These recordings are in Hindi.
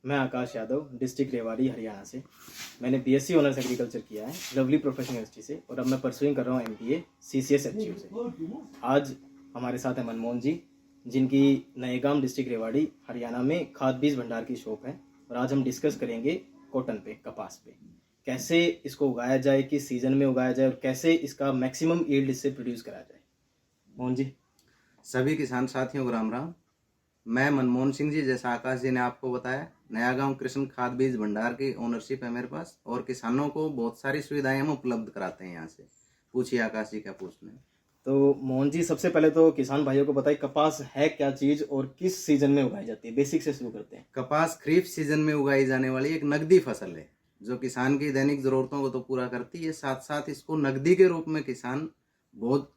मैं आकाश यादव, डिस्ट्रिक्ट रेवाड़ी, हरियाणा से। मैंने बीएससी ऑनर्स एग्रीकल्चर किया है लवली प्रोफेशनल यूनिवर्सिटी से, और अब मैं परसुइंग कर रहा हूँ एमबीए सीसीएस एचयू से। आज हमारे साथ है मनमोहन जी, जिनकी नएगाम डिस्ट्रिक्ट रेवाड़ी, हरियाणा में खाद बीज भंडार की शॉप है। और आज हम डिस्कस करेंगे कॉटन पे, कपास पे, कैसे इसको उगाया जाए, किस सीजन में उगाया जाए और कैसे इसका मैक्सिमम यील्ड इससे प्रोड्यूस कराया जाए। मोहन जी। सभी किसान साथियों को राम राम। मैं मनमोहन सिंह जी, जैसा आकाश जी ने आपको बताया, नया गांव कृष्ण खाद बीज भंडार की ओनरशिप है मेरे पास, और किसानों को बहुत सारी सुविधाएं हम उपलब्ध कराते हैं यहाँ से। पूछिए आकाश जी क्या पूछना है। तो मोहन जी, सबसे पहले तो किसान भाइयों को बताइए कपास है क्या चीज और किस सीजन में उगाई जाती है। बेसिक से शुरू करते हैं। कपास खरीफ सीजन में उगाई जाने वाली एक नकदी फसल है, जो किसान की दैनिक जरूरतों को तो पूरा करती है, साथ साथ इसको नकदी के रूप में किसान बहुत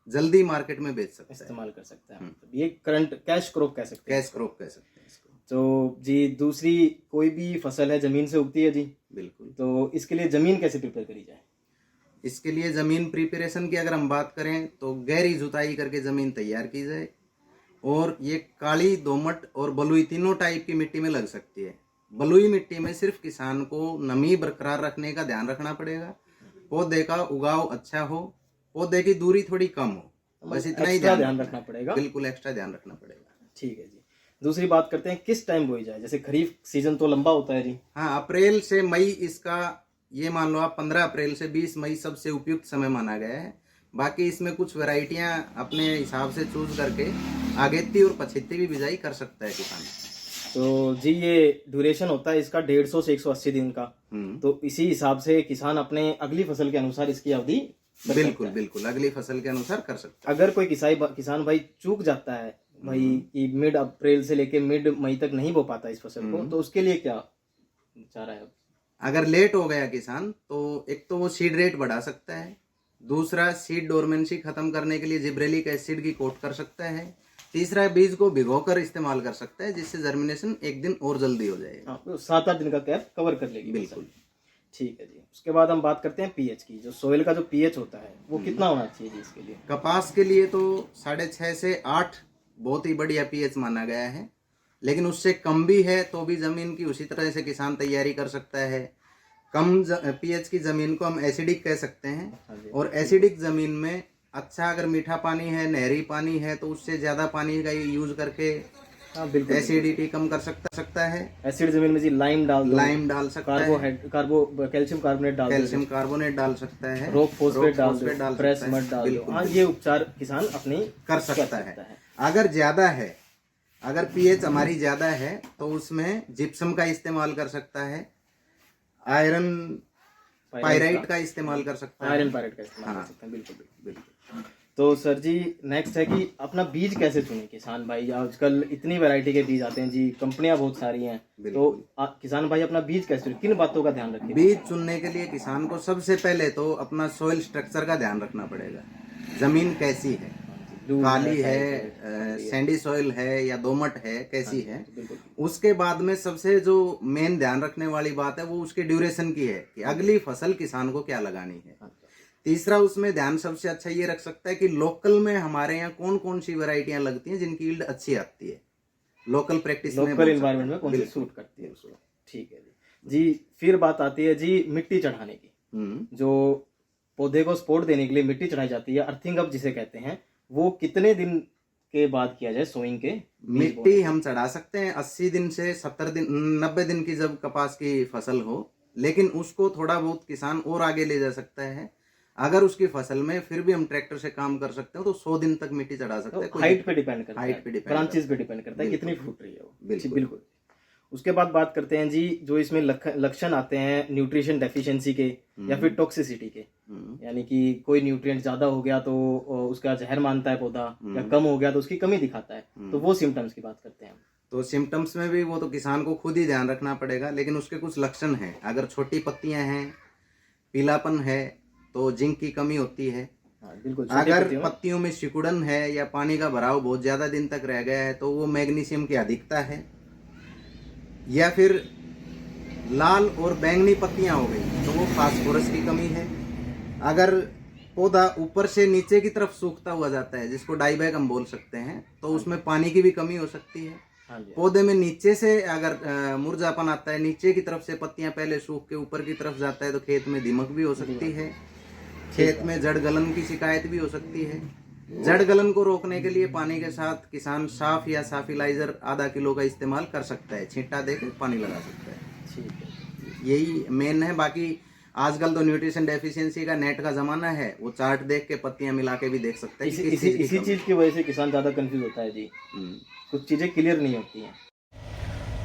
जल्दी मार्केट में बेच सकता है, इस्तेमाल कर सकता है। मतलब ये करंट कैश क्रॉप कह सकते हैं। कैश क्रॉप कह सकते हैं इसको। तो जी, दूसरी कोई भी फसल है जमीन से उगती है जी। बिल्कुल। तो इसके लिए जमीन कैसे प्रिपेयर करी जाए। इसके लिए जमीन प्रिपरेशन की अगर हम बात करें तो गहरी जुताई करके जमीन तैयार की जाए, और ये काली, दोमट और बलुई तीनों टाइप की मिट्टी में लग सकती है। बलुई मिट्टी में सिर्फ किसान को नमी बरकरार रखने का ध्यान रखना पड़ेगा, पौधे का उगाव अच्छा हो, पौधे की दूरी थोड़ी कम हो, बस इतना ही ध्यान रखना पड़ेगा। बिल्कुल एक्स्ट्रा ध्यान रखना पड़ेगा। ठीक है जी। दूसरी बात करते हैं, किस टाइम बोई जाए। जैसे खरीफ सीजन तो लंबा होता है जी। हाँ, अप्रैल से मई, इसका ये मान लो आप 15 अप्रैल से 20 मई सबसे उपयुक्त समय माना गया है। बाकी इसमें कुछ वैरायटियां अपने हिसाब से चूज करके अगेती और पछेती भी बिजाई कर सकता है किसान। तो जी, ये ड्यूरेशन होता है इसका 150 से 180 दिन का। तो इसी हिसाब से किसान अपने अगली फसल के अनुसार इसकी अवधि बिल्कुल अगली फसल के अनुसार कर सकता है। अगर कोई किसान भाई चूक जाता है भाई कि मिड अप्रैल से लेके मिड मई तक नहीं बो पाता इस फसल को, तो उसके लिए क्या चाह रहा है। अगर लेट हो गया किसान, तो एक तो वो सीड रेट बढ़ा सकता है, दूसरा सीड डोरमेंसी खत्म करने के लिए जिब्रेलिक एसिड की कोट कर सकता है, तीसरा बीज को भिगोकर इस्तेमाल कर सकता है, जिससे जर्मिनेशन एक दिन और जल्दी हो जाएगा। तो 7-8 दिन का गैप कवर कर लेगी। बिल्कुल। ठीक है जी। उसके बाद हम बात करते हैं पीएच की। जो सोइल का जो पीएच होता है वो कितना होना चाहिए जी इसके लिए। कपास के लिए तो 6.5 से 8 बहुत ही बढ़िया पीएच माना गया है, लेकिन उससे कम भी है तो भी जमीन की उसी तरह से किसान तैयारी कर सकता है। कम पीएच की जमीन को हम एसिडिक कह सकते हैं, और एसिडिक जमीन में अच्छा अगर मीठा पानी है, नहरी पानी है, तो उससे ज्यादा पानी का यूज करके एसिडिटी कम कर सकता है। एसिड जमीन में जी लाइम डाल सकता है, कैल्शियम कार्बोनेट डाल सकता है, रॉक फॉस्फेट डाल, फ्रेश मड डाल दो। हाँ, ये उपचार किसान अपने कर सकता है। अगर ज्यादा है, अगर पीएच हमारी ज्यादा है तो उसमें जिप्सम का इस्तेमाल कर सकता है, आयरन पायराइट का इस्तेमाल कर सकता है, आयरन पायराइट का इस्तेमाल कर सकते हैं। बिल्कुल। तो सर जी, नेक्स्ट है कि अपना बीज कैसे चुने किसान भाई। आजकल इतनी वैरायटी के बीज आते हैं जी, कंपनियां बहुत सारी हैं, तो किसान भाई अपना बीज कैसे चुने, किन बातों का ध्यान रखें। बीज चुनने के लिए किसान को सबसे पहले तो अपना सॉइल स्ट्रक्चर का ध्यान रखना पड़ेगा। जमीन कैसी है, काली है, सैंडी सॉइल है या दोमट है, कैसी है। उसके बाद में सबसे जो मेन ध्यान रखने वाली बात है वो उसके ड्यूरेशन की है, कि अगली फसल किसान को क्या लगानी है। तीसरा उसमें ध्यान सबसे अच्छा ये रख सकता है कि लोकल में हमारे यहाँ कौन कौन सी वैरायटियां लगती हैं जिनकी यील्ड अच्छी आती है, लोकल प्रैक्टिस में, लोकल एनवायरनमेंट में कौन सी सूट करती है उसको। ठीक है जी। फिर बात आती है जी मिट्टी चढ़ाने की। जो पौधे को सपोर्ट देने के लिए मिट्टी चढ़ाई जाती है, अर्थिंग अप जिसे कहते हैं, वो कितने दिन के बाद किया जाए सोइंग के। मिट्टी हम चढ़ा सकते हैं 80 दिन से 70 दिन 90 दिन की जब कपास की फसल हो, लेकिन उसको थोड़ा बहुत किसान और आगे ले जा सकता है। अगर उसकी फसल में फिर भी हम ट्रैक्टर से काम कर सकते हो तो 100 दिन तक मिट्टी चढ़ा सकते हैं। हाइट पे डिपेंड करता है, ब्रांचेस पे डिपेंड करता है कितनी फूट रही है वो। बिल्कुल। उसके बाद बात करते हैं जी, जो इसमें लक्षण आते हैं न्यूट्रिशन डेफिशिएंसी के या फिर टॉक्सिसिटी के, यानी कि कोई न्यूट्रिएंट ज्यादा हो गया तो उसका जहर मानता है पौधा, या कम हो गया तो उसकी कमी दिखाता है। तो वो सिम्टम्स की बात करते हैं। तो सिम्टम्स में भी वो तो किसान को खुद ही ध्यान रखना पड़ेगा, लेकिन उसके कुछ लक्षण हैं। अगर छोटी पत्तियां हैं, पीलापन है, तो जिंक की कमी होती है। अगर पत्तियों में सिकुड़न है या पानी का भराव बहुत ज्यादा दिन तक रह गया है, तो वो मैग्नीशियम की अधिकता है। या फिर लाल और बैंगनी पत्तियां हो गई तो वो फास्फोरस की कमी है। अगर पौधा ऊपर से नीचे की तरफ सूखता हुआ जाता है, जिसको डाईबैक हम बोल सकते हैं, तो उसमें पानी की भी कमी हो सकती है। हाँ जी। पौधे में नीचे से अगर मुरझापन आता है, नीचे की तरफ से पत्तियां पहले सूख के ऊपर की तरफ जाता है, तो खेत में दीमक भी हो सकती है, खेत में जड़ गलन की शिकायत भी हो सकती है। जड़ गलन को रोकने के लिए पानी के साथ किसान साफ या साफिलाइजर आधा किलो का इस्तेमाल कर सकता है, छींटा देकर पानी लगा सकता है। ठीक है। यही मेन है। बाकी आजकल तो न्यूट्रिशन डेफिशिएंसी का नेट का जमाना है, वो चार्ट देख के पत्तियां मिला के भी देख सकते हैं। इसी चीज की वजह से किसान ज्यादा कंफ्यूज होता है जी, कुछ चीजें क्लियर नहीं होती हैं।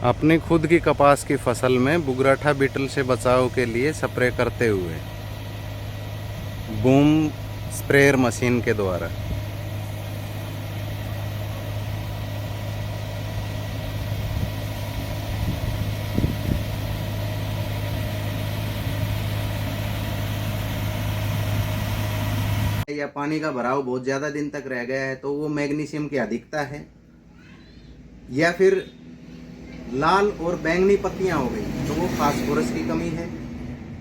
अपनी खुद की कपास की फसल में बुगराठा बीटल से बचाव के लिए स्प्रे करते हुए बूम स्प्रेयर मशीन के द्वारा या पानी का भराव बहुत ज़्यादा दिन तक रह गया है तो वो मैग्नीशियम की अधिकता है, या फिर लाल और बैंगनी पत्तियां हो गई तो वो फास्फोरस की कमी है।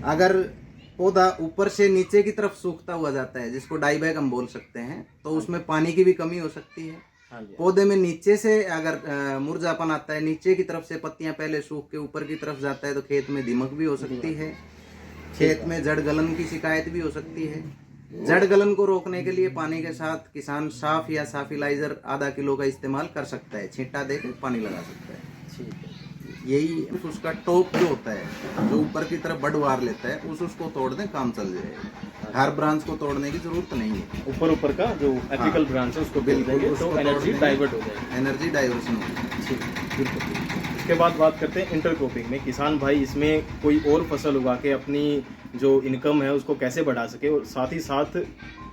अगर पौधा ऊपर से नीचे की तरफ सूखता हुआ जाता है, जिसको डाईबैक हम बोल सकते हैं, तो उसमें पानी की भी कमी हो सकती है। पौधे में नीचे से अगर मुरझापन आता है, नीचे की तरफ से पत्तियां पहले सूख के ऊपर की तरफ जाता है, तो खेत में दीमक भी हो सकती है, खेत में जड़ गलन की शिकायत भी हो सकती है। जड़ गलन को रोकने के लिए पानी के साथ किसान साफ या साफिलाइजर आधा किलो का इस्तेमाल कर सकता है, छींटा देकर पानी लगा सकता है। ठीक है। यही उसका टॉप जो होता है, जो ऊपर की तरफ बड वार लेता है, उसको तोड़ दें, काम चल जाएगा। हर ब्रांच को तोड़ने की जरूरत नहीं है। ऊपर का जो एपिकल ब्रांच है उसको बिल्कुल तो एनर्जी डाइवर्ट हो जाएगी, एनर्जी डाइवर्शन हो जाएगी। ठीक है, बिल्कुल। इसके बाद बात करते हैं इंटरक्रॉपिंग में। किसान भाई इसमें कोई और फसल उगा के अपनी जो इनकम है उसको कैसे बढ़ा सके, और साथ ही साथ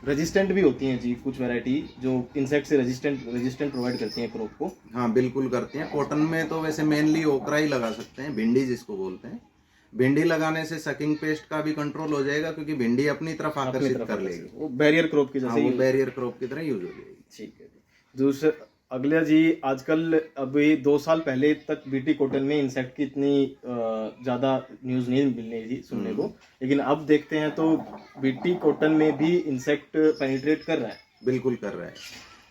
रेजिस्टेंट भी होती हैं जी कुछ वैरायटी जो इंसेक्ट से रेजिस्टेंट प्रोवाइड करती हैं क्रॉप को। हाँ बिल्कुल करती हैं। कॉटन में तो वैसे मेनली ओकरा ही लगा सकते हैं, भिंडी जिसको बोलते हैं। भिंडी लगाने से सकिंग पेस्ट का भी कंट्रोल हो जाएगा, क्योंकि भिंडी अपनी तरफ आकर्षित कर लेगी, वो बैरियर क्रॉप की जैसे वो बैरियर क्रॉप की तरह यूज हो जाएगी। ठीक है जी। दूसरा अगला जी, आजकल अभी 2 साल पहले तक बीटी कॉटन में इंसेक्ट की इतनी ज़्यादा न्यूज़ नहीं मिलने थी सुनने को, लेकिन अब देखते हैं तो बीटी कॉटन में भी इंसेक्ट पेनिट्रेट कर रहा है। बिल्कुल कर रहा है,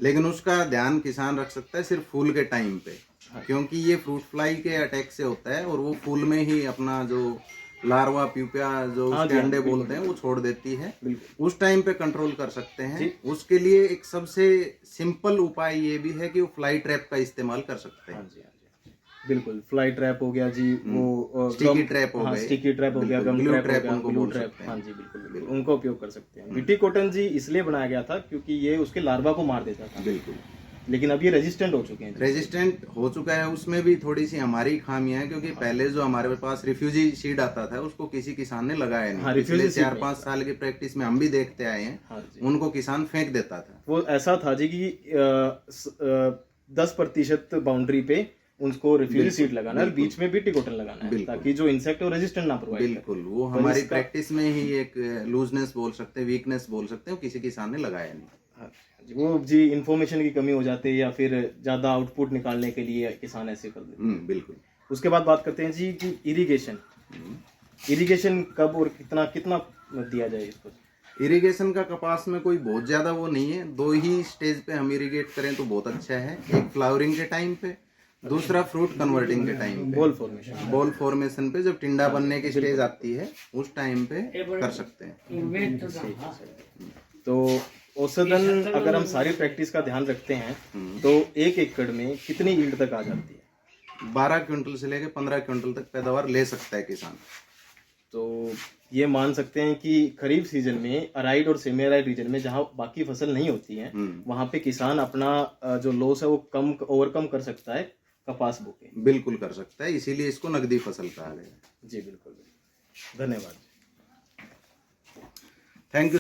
लेकिन उसका ध्यान किसान रख सकता है सिर्फ फूल के टाइम पे, क्योंकि ये फ्रूट फ्लाई के अटैक से होता है, और वो फूल में ही अपना जो लार्वा प्यूपा जो उसके अंडे बोलते हैं वो छोड़ देती है। उस टाइम पे कंट्रोल कर सकते हैं। उसके लिए एक सबसे सिंपल उपाय ये भी है कि वो फ्लाई ट्रैप का इस्तेमाल कर सकते हैं। हाँ जी, बिल्कुल। फ्लाई ट्रैप हो गया जी, वो स्टिकी ट्रैप हो गया, स्टिकी ट्रैप हो गया, गम ग्लू ट्रैप उनको ग्लू बोल ट्रैप, सकते हैं। हाँ जी बिल्कुल, उनका उपयोग कर सकते हैं। बीटी कॉटन जी इसलिए बनाया गया था क्योंकि ये उसके लार्वा को मार देता था। बिल्कुल, लेकिन अब ये रेजिस्टेंट हो चुके हैं। रेजिस्टेंट हो चुका है। उसमें भी थोड़ी सी हमारी खामियां हैं, क्योंकि पहले जो हमारे पास रिफ्यूजी सीड आता था उसको किसी किसान ने लगाया नहीं। पिछले 4-5 साल की प्रैक्टिस में हम भी देखते आए हैं, उनको किसान फेंक देता था। वो ऐसा था जी कि 10% बाउंड्री पे उनको रिफ्यूजी सीड लगाना है, बीच में बीटी कॉटन लगाना है, ताकि जो इंसेक्ट है वो रेजिस्टेंट ना प्रोवाइड करे। बिल्कुल, वो हमारी प्रैक्टिस में ही एक लूजनेस बोल सकते हैं, वीकनेस बोल सकते हैं, किसी किसान ने लगाया नहीं। वो जी इन्फॉर्मेशन की कमी हो जाती है, या फिर ज्यादा आउटपुट निकालने के लिए किसान ऐसे कर देते हैं। बिल्कुल। उसके बाद बात करते हैं जी कि इरिगेशन कब और कितना कितना दिया जाए इसको। इरिगेशन का कपास में कोई बहुत ज्यादा वो नहीं है, 2 ही स्टेज पे हम इरिगेट करें तो बहुत अच्छा है। एक फ्लावरिंग के टाइम पे, दूसरा फ्रूट कन्वर्टिंग के टाइम पे, बॉल फॉर्मेशन पे, जब टिंडा बनने की स्टेज आती है उस टाइम पे कर सकते हैं। तो औसतन अगर हम सारी प्रैक्टिस का ध्यान रखते हैं तो 1 एकड़ में कितनी यील्ड तक आ जाती है? 12 क्विंटल से लेकर 15 क्विंटल तक पैदावार ले सकता है किसान। तो ये मान सकते हैं कि खरीफ सीजन में अराइड और सेमी अराइड रीजन में जहाँ बाकी फसल नहीं होती है, वहां पे किसान अपना जो लॉस है वो ओवरकम कर सकता है कपास बो के। बिल्कुल कर सकता है, इसीलिए इसको नकदी फसल कहा गया। जी बिल्कुल। धन्यवाद। Thank you.